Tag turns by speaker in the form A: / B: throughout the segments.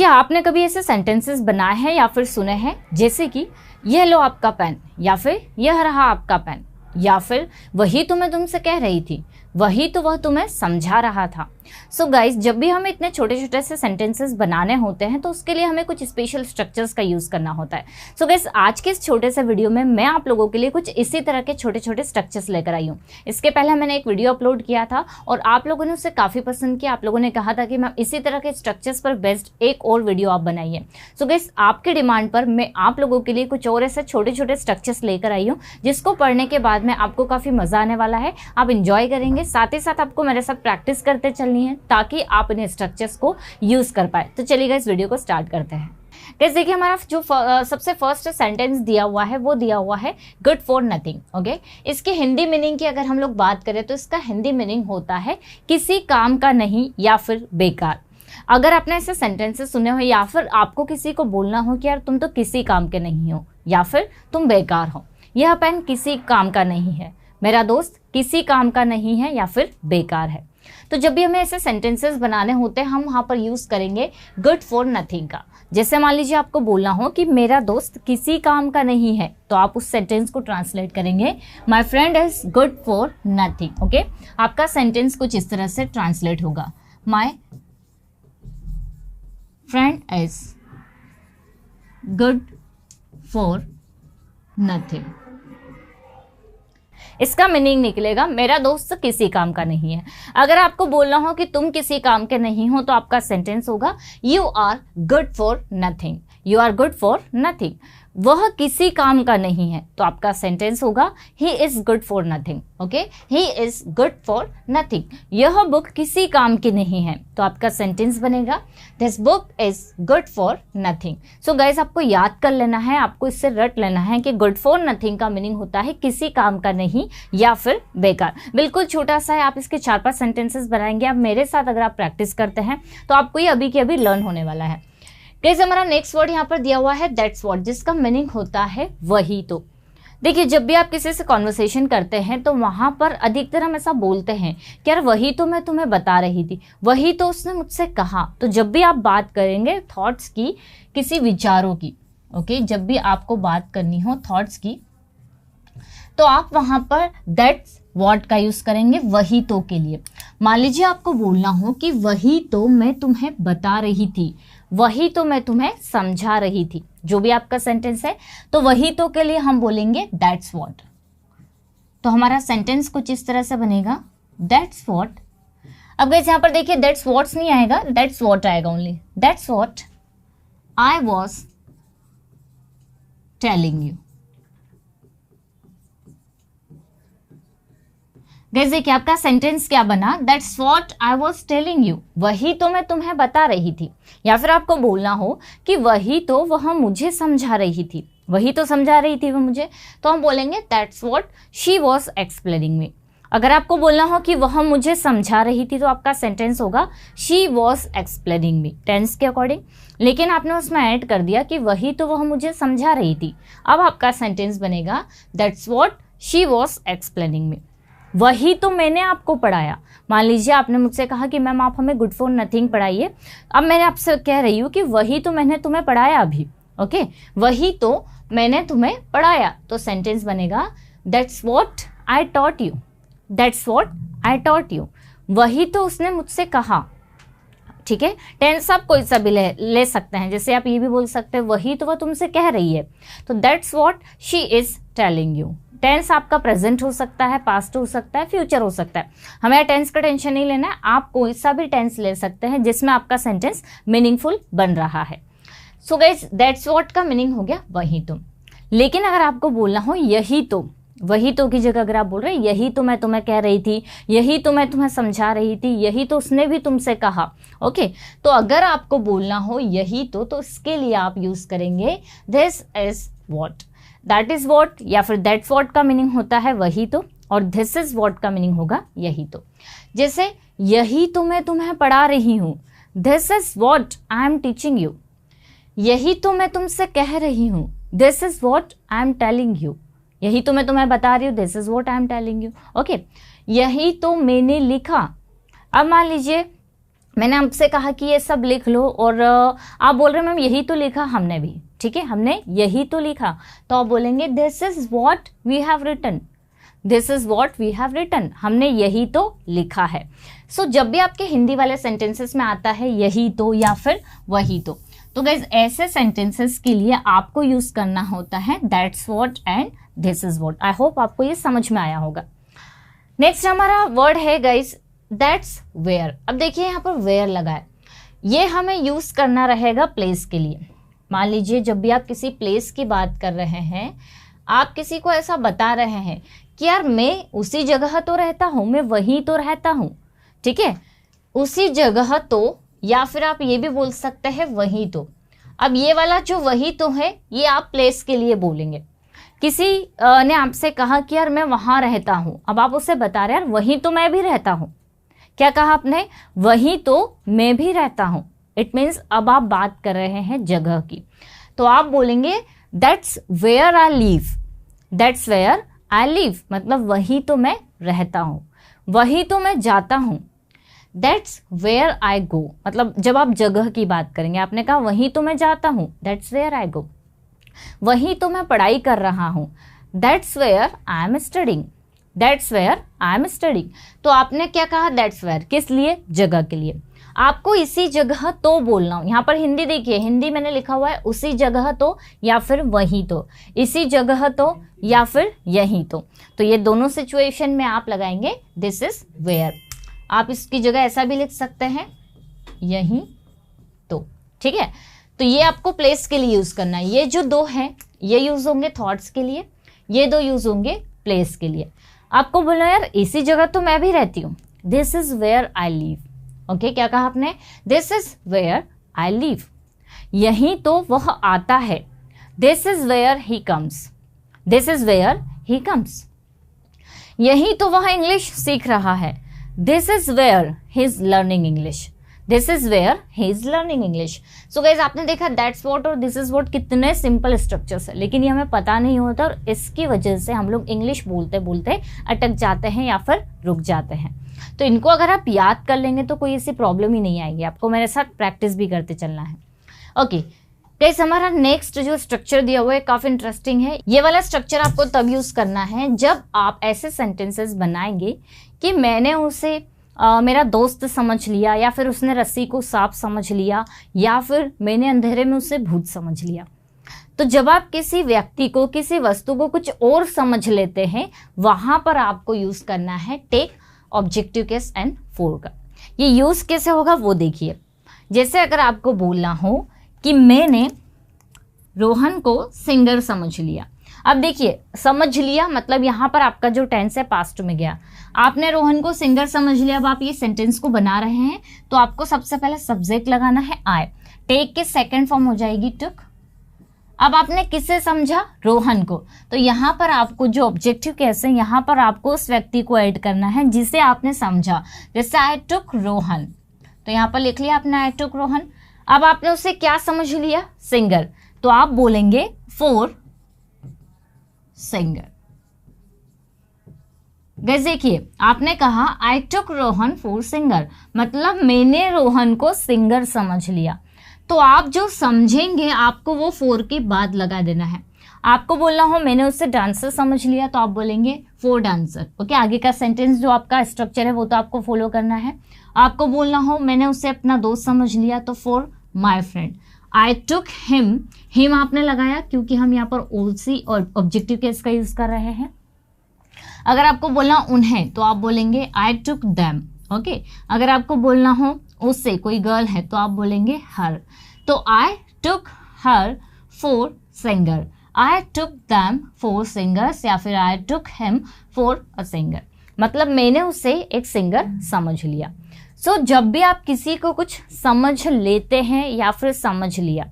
A: क्या आपने कभी ऐसे सेंटेंसेस बनाए हैं या फिर सुने हैं, जैसे कि यह लो आपका पेन, या फिर यह रहा आपका पेन, या फिर वही तो मैं तुमसे कह रही थी, वही तो वह तुम्हें समझा रहा था। सो गाइज, जब भी हमें इतने छोटे छोटे से सेंटेंसेस बनाने होते हैं तो उसके लिए हमें कुछ स्पेशल स्ट्रक्चर्स का यूज़ करना होता है। सो गाइज, आज के इस छोटे से वीडियो में मैं आप लोगों के लिए कुछ इसी तरह के छोटे छोटे स्ट्रक्चर्स लेकर आई हूँ। इसके पहले मैंने एक वीडियो अपलोड किया था और आप लोगों ने उसे काफ़ी पसंद किया। आप लोगों ने कहा था कि मैम इसी तरह के स्ट्रक्चर्स पर बेस्ड एक और वीडियो आप बनाइए। सो गाइज, आपके डिमांड पर मैं आप लोगों के लिए कुछ और ऐसे छोटे छोटे स्ट्रक्चर्स लेकर आई हूँ, जिसको पढ़ने के बाद में आपको काफ़ी मज़ा आने वाला है, आप इंजॉय करेंगे। साथ ही साथ आपको मेरे साथ प्रैक्टिस करते चलनी है ताकि आप इन स्ट्रक्चर्स को यूज कर पाए। तो चलिए गाइस, वीडियो को स्टार्ट करते हैं। गाइस देखिए, हमारा जो सबसे फर्स्ट सेंटेंस दिया हुआ है वो दिया हुआ है गुड फॉर नथिंग। ओके, इसकी हिंदी मीनिंग की अगर हम लोग बात करें तो इसका हिंदी मीनिंग होता है किसी काम का नहीं या फिर बेकार। अगर आपने ऐसे सेंटेंसेस सुने हो या फिर आपको किसी को बोलना हो कि यार तुम तो किसी काम के नहीं हो या फिर तुम बेकार हो, यह पेन किसी काम का नहीं है, मेरा दोस्त किसी काम का नहीं है या फिर बेकार है। तो जब भी हमें ऐसे सेंटेंसेस बनाने होते हैं हम वहाँ पर यूज़ करेंगे गुड फॉर नथिंग का। जैसे मान लीजिए आपको बोलना हो कि मेरा दोस्त किसी काम का नहीं है, तो आप उस सेंटेंस को ट्रांसलेट करेंगे my friend is good for nothing. Okay, आपका सेंटेंस कुछ इस तरह से ट्रांसलेट होगा, my friend is good for nothing. इसका मीनिंग निकलेगा मेरा दोस्त किसी काम का नहीं है। अगर आपको बोलना हो कि तुम किसी काम के नहीं हो तो आपका सेंटेंस होगा you are good for nothing. You are good for nothing. वह किसी काम का नहीं है तो आपका सेंटेंस होगा he is good for nothing. Okay, he is good for nothing. यह बुक किसी काम की नहीं है तो आपका सेंटेंस बनेगा this book is good for nothing. So guys, आपको याद कर लेना है, आपको इससे रट लेना है कि गुड फॉर नथिंग का मीनिंग होता है किसी काम का नहीं या फिर बेकार। बिल्कुल छोटा सा है, आप इसके 4-5 सेंटेंसेस बनाएंगे। आप मेरे साथ अगर आप प्रैक्टिस करते हैं तो आपको ये अभी के अभी लर्न होने वाला है। गाइस, हमारा नेक्स्ट वर्ड यहाँ पर दिया हुआ है दैट्स व्हाट, जिसका मीनिंग होता है वही तो। देखिए, जब भी आप किसी से कॉन्वर्सेशन करते हैं तो वहाँ पर अधिकतर हम ऐसा बोलते हैं कि यार वही तो मैं तुम्हें बता रही थी, वही तो उसने मुझसे कहा। तो जब भी आप बात करेंगे थॉट्स की, किसी विचारों की, ओके, जब भी आपको बात करनी हो थॉट्स की, तो आप वहाँ पर दैट्स व्हाट का यूज करेंगे वही तो के लिए। मान लीजिए आपको बोलना हो कि वही तो मैं तुम्हें बता रही थी, वही तो मैं तुम्हें समझा रही थी, जो भी आपका सेंटेंस है, तो वही तो के लिए हम बोलेंगे दैट्स व्हाट। तो हमारा सेंटेंस कुछ इस तरह से बनेगा दैट्स व्हाट। अब गाइस यहाँ पर देखिए दैट्स व्हाट्स नहीं आएगा, दैट्स व्हाट आएगा only. That's what I was telling you. Guys देखिए, आपका सेंटेंस क्या बना, that's what I was telling you, वही तो मैं तुम्हें बता रही थी। या फिर आपको बोलना हो कि वही तो वह मुझे समझा रही थी, वही तो समझा रही थी वो मुझे, तो हम बोलेंगे that's what she was explaining me. अगर आपको बोलना हो कि वह मुझे समझा रही थी तो आपका सेंटेंस होगा she was explaining me, tense के अकॉर्डिंग। लेकिन आपने उसमें ऐड कर दिया कि वही तो वह मुझे समझा रही थी, अब आपका सेंटेंस बनेगा that's what she was explaining me. वही तो मैंने आपको पढ़ाया। मान लीजिए आपने मुझसे कहा कि मैम आप हमें गुड फॉर नथिंग पढ़ाइए, अब मैंने आपसे कह रही हूँ कि वही तो मैंने तुम्हें पढ़ाया अभी। ओके, वही तो मैंने तुम्हें पढ़ाया, तो सेंटेंस बनेगा that's what I taught you. That's what I taught you, वही तो उसने मुझसे कहा। ठीक है, टेंस आप कोई सा भी ले सकते हैं, जैसे आप ये भी बोल सकते हैं वही तो वह तुमसे कह रही है, तो that's what she is telling you. Tense आपका प्रेजेंट हो सकता है, पास्ट हो सकता है, फ्यूचर हो सकता है, हमें टेंस का टेंशन नहीं लेना है। आप कोई सा भी टेंस ले सकते हैं जिसमें आपका सेंटेंस मीनिंगफुल बन रहा है। सो गाइस, दैट्स व्हाट का मीनिंग हो गया वही तो। लेकिन अगर आपको बोलना हो यही तो, वही तो की जगह अगर आप बोल रहे हैं यही तो मैं तुम्हें कह रही थी, यही तो मैं तुम्हें समझा रही थी, यही तो उसने भी तुमसे कहा। ओके, तो अगर आपको बोलना हो यही तो इसके लिए आप यूज करेंगे this is what. That is what या फिर दैट्स व्हाट का मीनिंग होता है वही तो, और दिस इज व्हाट का मीनिंग होगा यही तो। जैसे यही तो मैं तुम्हें पढ़ा रही हूँ, this is what I am teaching you. यही तो मैं तुमसे कह रही हूँ, this is what I am telling you. यही तो मैं तुम्हें बता रही हूँ, this is what I am telling you. Okay, यही तो मैंने लिखा। अब मान लीजिए मैंने आपसे कहा कि ये सब लिख लो और आप बोल रहे हैं मैम यही तो लिखा हमने भी, ठीक है, हमने यही तो लिखा, तो आप बोलेंगे this is what we have written, this is what we have written, हमने यही तो लिखा है। सो जब भी आपके हिंदी वाले सेंटेंसेस में आता है यही तो या फिर वही तो गाइज ऐसे सेंटेंसेस के लिए आपको यूज करना होता है that's what and this is what. I hope आपको ये समझ में आया होगा। नेक्स्ट हमारा वर्ड है गाइज दैट्स वेयर। अब देखिए यहाँ पर वेयर लगा है, ये हमें यूज करना रहेगा प्लेस के लिए। मान लीजिए जब भी आप किसी प्लेस की बात कर रहे हैं, आप किसी को ऐसा बता रहे हैं कि यार मैं उसी जगह तो रहता हूँ, मैं वहीं तो रहता हूँ, ठीक है, उसी जगह तो, या फिर आप ये भी बोल सकते हैं वहीं तो। अब ये वाला जो वही तो है ये आप प्लेस के लिए बोलेंगे। किसी ने आपसे कहा कि यार मैं वहाँ रहता हूँ, अब आप उससे बता रहे यार वहीं तो मैं भी रहता हूँ। क्या कहा आपने? वहीं तो मैं भी रहता हूँ। इट मीन्स अब आप बात कर रहे हैं जगह की, तो आप बोलेंगे that's where I live, that's where I live, मतलब वहीं तो मैं रहता हूँ, वहीं तो मैं जाता हूँ। दैट्स वेयर आई गो, मतलब जब आप जगह की बात करेंगे, आपने कहा वहीं तो मैं जाता हूँ, दैट्स वेयर आई गो। वहीं तो मैं पढ़ाई कर रहा हूँ, that's where I am studying, that's where I am studying. तो आपने क्या कहा? दैट्स वेयर, किस लिए? जगह के लिए। आपको इसी जगह तो बोलना हो। यहाँ पर हिंदी देखिए, हिंदी मैंने लिखा हुआ है उसी जगह तो या फिर वहीं तो, इसी जगह तो या फिर यहीं तो ये दोनों सिचुएशन में आप लगाएंगे दिस इज वेयर। आप इसकी जगह ऐसा भी लिख सकते हैं यहीं तो, ठीक है। तो ये आपको प्लेस के लिए यूज करना है। ये जो दो हैं ये यूज होंगे थॉट्स के लिए, ये दो यूज होंगे प्लेस के लिए। आपको बोलना यार इसी जगह तो मैं भी रहती हूँ, this is where I live. Okay, क्या कहा आपने? This is where I live. यहीं तो वह आता है, this is where he comes, this is where he comes. यहीं तो वह इंग्लिश सीख रहा है, this is where he is learning English, this is where he is learning English. So guys आपने देखा दैट्स व्हाट और दिस इज व्हाट कितने सिंपल स्ट्रक्चर्स है, लेकिन ये हमें पता नहीं होता और इसकी वजह से हम लोग इंग्लिश बोलते बोलते अटक जाते हैं या फिर रुक जाते हैं। तो इनको अगर आप याद कर लेंगे तो कोई ऐसी प्रॉब्लम ही नहीं आएगी, आपको मेरे साथ प्रैक्टिस भी करते चलना है। ओके गाइस, हमारा नेक्स्ट जो स्ट्रक्चर दिया हुआ है काफी इंटरेस्टिंग है। ये वाला स्ट्रक्चर आपको तब यूज करना है जब आप ऐसे सेंटेंसेस बनाएंगे कि मैंने उसे मेरा दोस्त समझ लिया, या फिर उसने रस्सी को सांप समझ लिया, या फिर मैंने अंधेरे में उसे भूत समझ लिया। तो जब आप किसी व्यक्ति को, किसी वस्तु को कुछ और समझ लेते हैं, वहां पर आपको यूज करना है take objective case and for का। ये यूज कैसे होगा वो देखिए। जैसे अगर आपको बोलना हो कि मैंने रोहन को सिंगर समझ लिया। अब देखिए समझ लिया मतलब यहाँ पर आपका जो टेंस है पास्ट में गया। आपने रोहन को सिंगर समझ लिया। अब आप ये सेंटेंस को बना रहे हैं तो आपको सबसे पहले सब्जेक्ट लगाना है आई। टेक के सेकंड फॉर्म हो जाएगी टुक। अब आपने किसे समझा? रोहन को। तो यहाँ पर आपको जो ऑब्जेक्टिव केस है यहाँ पर आपको उस व्यक्ति को ऐड करना है जिसे आपने समझा। जैसे आई टुक रोहन, तो यहाँ पर लिख लिया आपने आई टुक रोहन। अब आपने उसे क्या समझ लिया? सिंगर। तो आप बोलेंगे फॉर सिंगर। गाइस देखिए आपने कहा आई टुक रोहन फॉर सिंगर, मतलब मैंने रोहन को सिंगर समझ लिया। तो आप जो समझेंगे आपको वो फोर के बाद लगा देना है। आपको बोलना हो मैंने उससे डांसर समझ लिया तो आप बोलेंगे फॉर डांसर। ओके, आगे का सेंटेंस जो आपका स्ट्रक्चर है वो तो आपको फॉलो करना है। आपको बोलना हो मैंने उससे अपना दोस्त समझ लिया तो for my friend. I took him, him आपने लगाया क्योंकि हम यहाँ पर ओसी और ऑब्जेक्टिव केस का यूज कर रहे हैं। अगर आपको बोलना उन्हें तो आप बोलेंगे आई टुक दैम। ओके, अगर आपको बोलना हो उससे, कोई गर्ल है तो आप बोलेंगे हर। तो I took her for singer, I took them for singers, या फिर I took him for a singer, मतलब मैंने उसे एक सिंगर समझ लिया। सो जब भी आप किसी को कुछ समझ लेते हैं या फिर समझ लिया,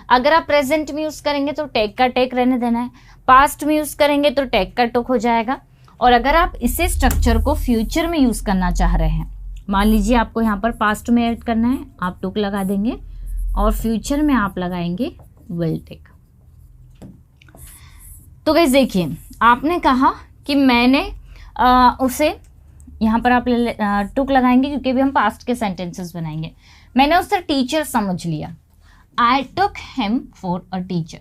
A: अगर आप प्रेजेंट में यूज करेंगे तो टेक का टेक रहने देना है, पास्ट में यूज करेंगे तो टेक का टुक हो जाएगा। और अगर आप इसे स्ट्रक्चर को फ्यूचर में यूज करना चाह रहे हैं, मान लीजिए आपको यहाँ पर पास्ट में ऐड करना है, आप टुक लगा देंगे और फ्यूचर में आप लगाएंगे विल टेक। तो गाइस देखिए आपने कहा कि मैंने उसे यहाँ पर आप टुक लगाएंगे क्योंकि अभी हम पास्ट के सेंटेंसेस बनाएंगे। मैंने उससे टीचर समझ लिया, I took him for a teacher.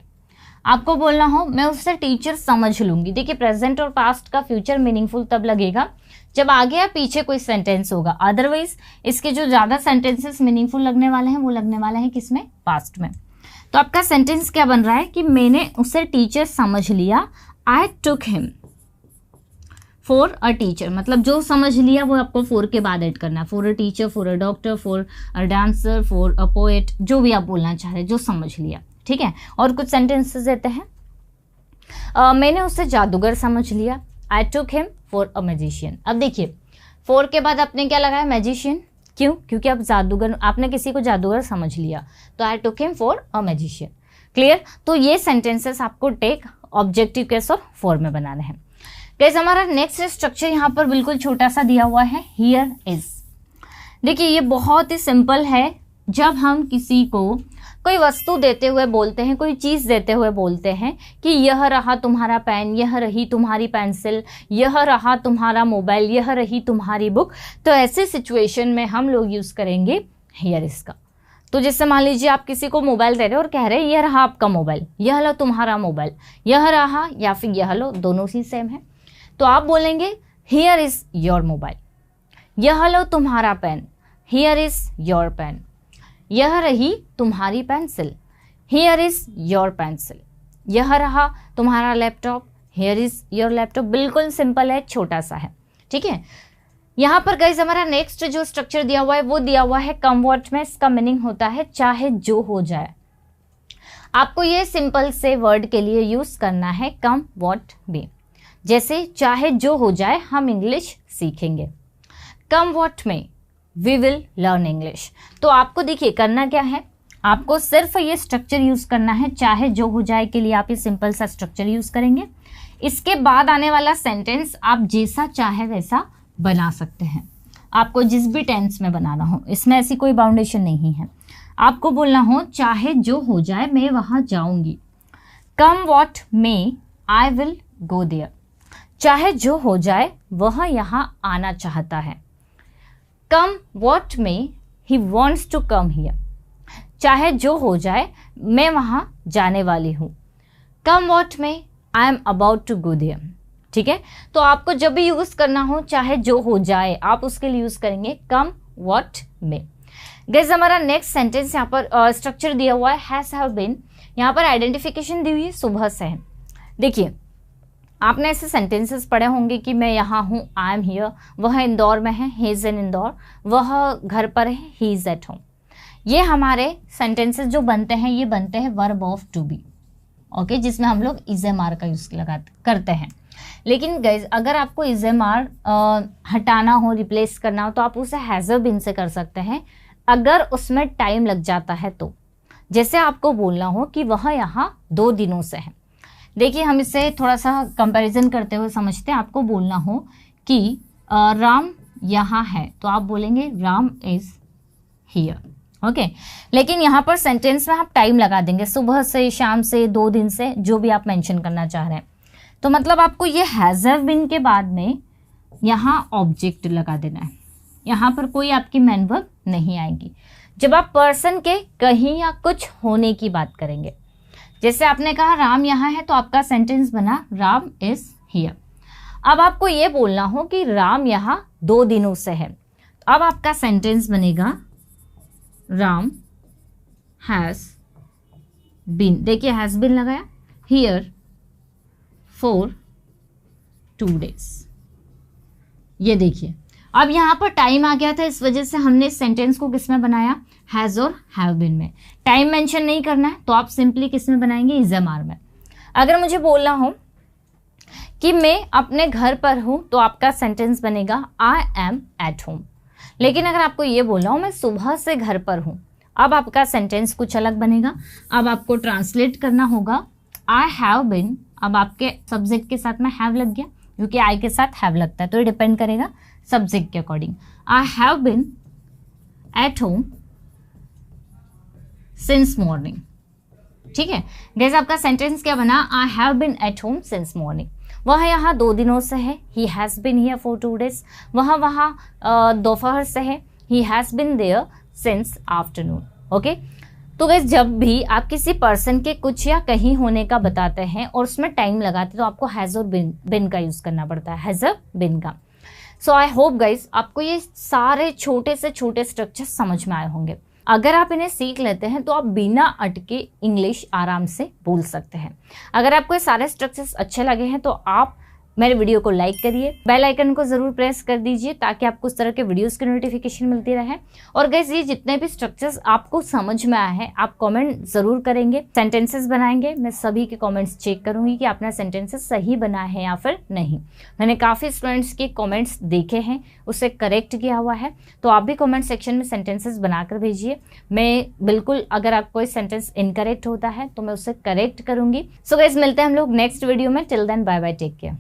A: आपको बोलना हो मैं उससे टीचर समझ लूंगी। देखिए प्रेजेंट और पास्ट का फ्यूचर मीनिंगफुल तब लगेगा जब आगे या पीछे कोई सेंटेंस होगा, अदरवाइज इसके जो ज्यादा सेंटेंसेस मीनिंगफुल लगने वाले हैं वो लगने वाले हैं किसमें, पास्ट में। तो आपका सेंटेंस क्या बन रहा है कि मैंने उसे टीचर समझ लिया, I took him for a teacher, मतलब जो समझ लिया वो आपको फॉर के बाद ऐड करना है, for a teacher, for a doctor, for a dancer, for a poet, जो भी आप बोलना चाह रहे हैं, जो समझ लिया, ठीक है। और कुछ सेंटेंसेस देते हैं, मैंने उसे जादूगर समझ लिया, I took him for a magician. अब देखिए फॉर के बाद आपने क्या लगाया, मैजिशियन, क्यों, क्योंकि आप जादूगर, आपने किसी को जादूगर समझ लिया, तो I took him for a magician. Clear. तो ये सेंटेंसेस आपको टेक, ऑब्जेक्टिव केस और फॉर में बनाने हैं। गाइस हमारा नेक्स्ट स्ट्रक्चर यहाँ पर बिल्कुल छोटा सा दिया हुआ है, हियर इज। देखिए ये बहुत ही सिंपल है। जब हम किसी को कोई वस्तु देते हुए बोलते हैं, कोई चीज देते हुए बोलते हैं कि यह रहा तुम्हारा पेन, यह रही तुम्हारी पेंसिल, यह रहा तुम्हारा मोबाइल, यह रही तुम्हारी बुक, तो ऐसे सिचुएशन में हम लोग यूज करेंगे हियर इज का। तो जैसे मान लीजिए आप किसी को मोबाइल दे रहे हो और कह रहे हैं यह रहा आपका मोबाइल, यह लो तुम्हारा मोबाइल, यह रहा या फिर यह लो, दोनों ही सेम है, तो आप बोलेंगे हियर इज योर मोबाइल, यह लो तुम्हारा pen, here is your pen, यह रही तुम्हारी pencil, here is your pencil, यह रहा तुम्हारा laptop, here is your laptop. बिल्कुल सिंपल है, छोटा सा है, ठीक है। यहाँ पर गाइस हमारा नेक्स्ट जो स्ट्रक्चर दिया हुआ है वो दिया हुआ है कम व्हाट में। इसका मीनिंग होता है चाहे जो हो जाए। आपको ये सिंपल से वर्ड के लिए यूज करना है कम व्हाट बी। जैसे चाहे जो हो जाए हम इंग्लिश सीखेंगे, कम व्हाट में वी विल लर्न इंग्लिश। तो आपको देखिए करना क्या है, आपको सिर्फ ये स्ट्रक्चर यूज करना है, चाहे जो हो जाए के लिए आप ये सिंपल सा स्ट्रक्चर यूज करेंगे। इसके बाद आने वाला सेंटेंस आप जैसा चाहे वैसा बना सकते हैं, आपको जिस भी टेंस में बनाना हो, इसमें ऐसी कोई बाउंडेशन नहीं है। आपको बोलना हो चाहे जो हो जाए मैं वहां जाऊंगी, come what may I will go there. चाहे जो हो जाए वह यहाँ आना चाहता है, come what may he wants to come here. चाहे जो हो जाए मैं वहां जाने वाली हूँ, come what may I am about to go there. ठीक है, तो आपको जब भी यूज करना हो चाहे जो हो जाए आप उसके लिए यूज करेंगे कम व्हाट मे। गाइस हमारा नेक्स्ट सेंटेंस यहाँ पर स्ट्रक्चर दिया हुआ है हैज हैव बीन। यहाँ पर आइडेंटिफिकेशन दी हुई है सुबह से है। देखिए आपने ऐसे सेंटेंसेस पढ़े होंगे कि मैं यहाँ हूँ, आई एम हियर, वह इंदौर में है, ही इज इन इंदौर, वह घर पर है, ही इज एट होम। ये हमारे सेंटेंसेस जो बनते हैं ये बनते हैं verb of to be, okay, जिसमें हम लोग इज एम आर का यूज करते हैं। लेकिन गाइज अगर आपको इज एम आर हटाना हो, रिप्लेस करना हो, तो आप उसे हैज बीन से कर सकते हैं अगर उसमें टाइम लग जाता है तो। जैसे आपको बोलना हो कि वह यहाँ 2 दिनों से है। देखिए हम इसे थोड़ा सा कंपैरिजन करते हुए समझते हैं। आपको बोलना हो कि राम यहाँ है तो आप बोलेंगे राम इज हियर, ओके। लेकिन यहाँ पर सेंटेंस में आप टाइम लगा देंगे, सुबह से, शाम से, 2 दिन से, जो भी आप मेंशन करना चाह रहे हैं। तो मतलब आपको ये हैज हैव बीन के बाद में यहाँ ऑब्जेक्ट लगा देना है, यहाँ पर कोई आपकी मैन वर्ब नहीं आएगी। जब आप पर्सन के कहीं या कुछ होने की बात करेंगे, जैसे आपने कहा राम यहाँ है तो आपका सेंटेंस बना राम इज हियर। अब आपको ये बोलना हो कि राम यहाँ 2 दिनों से है, अब आपका सेंटेंस बनेगा राम हैज बीन। देखिए हैज बीन लगाया, हियर फॉर 2 days। ये देखिए अब यहाँ पर टाइम आ गया था, इस वजह से हमने इस सेंटेंस को किस में बनाया, हैज और हैव बीन में। टाइम मेंशन नहीं करना है तो आप सिंपली किस में बनाएंगे, इज एम आर में। अगर मुझे बोलना हो कि मैं अपने घर पर हूं तो आपका सेंटेंस बनेगा आई एम एट होम। लेकिन अगर आपको ये बोलना हो मैं सुबह से घर पर हूं, अब आपका सेंटेंस कुछ अलग बनेगा। अब आपको ट्रांसलेट करना होगा आई हैव बीन। अब आपके सब्जेक्ट के साथ में हैव लग गया, क्योंकि आई के साथ हैव लगता है, तो ये डिपेंड करेगा सब्जेक्ट के according. I have been at home since morning. ठीक है गाइस, आपका सेंटेंस क्या बना, I have been at home since morning. वह यहाँ 2 दिनों से है, he has been here for 2 days। वहाँ दोपहर से है, he has been there since afternoon. Okay, तो गाइस जब भी आप किसी पर्सन के कुछ या कहीं होने का बताते हैं और उसमें टाइम लगाते हैं तो आपको हैज़ और बिन का यूज करना पड़ता है, हैज़ बिन का। सो आई होप गाइस आपको ये सारे छोटे से छोटे स्ट्रक्चर समझ में आए होंगे। अगर आप इन्हें सीख लेते हैं तो आप बिना अटके इंग्लिश आराम से बोल सकते हैं। अगर आपको ये सारे स्ट्रक्चर्स अच्छे लगे हैं तो आप मेरे वीडियो को लाइक करिए, बेल आइकन को जरूर प्रेस कर दीजिए ताकि आपको उस तरह के वीडियोस की नोटिफिकेशन मिलती रहे। और गाइस ये जितने भी स्ट्रक्चर्स आपको समझ में आए हैं आप कमेंट जरूर करेंगे, सेंटेंसेस बनाएंगे, मैं सभी के कमेंट्स चेक करूंगी कि आपने सेंटेंसेस सही बनाए हैं या फिर नहीं। मैंने काफ़ी स्टूडेंट्स के कमेंट्स देखे हैं, उसे करेक्ट किया हुआ है, तो आप भी कमेंट सेक्शन में सेंटेंसेस बनाकर भेजिए। मैं बिल्कुल अगर आप कोई सेंटेंस इनकरेक्ट होता है तो मैं उसे करेक्ट करूंगी। सो गाइस मिलते हैं हम लोग नेक्स्ट वीडियो में। Till then bye bye, take care.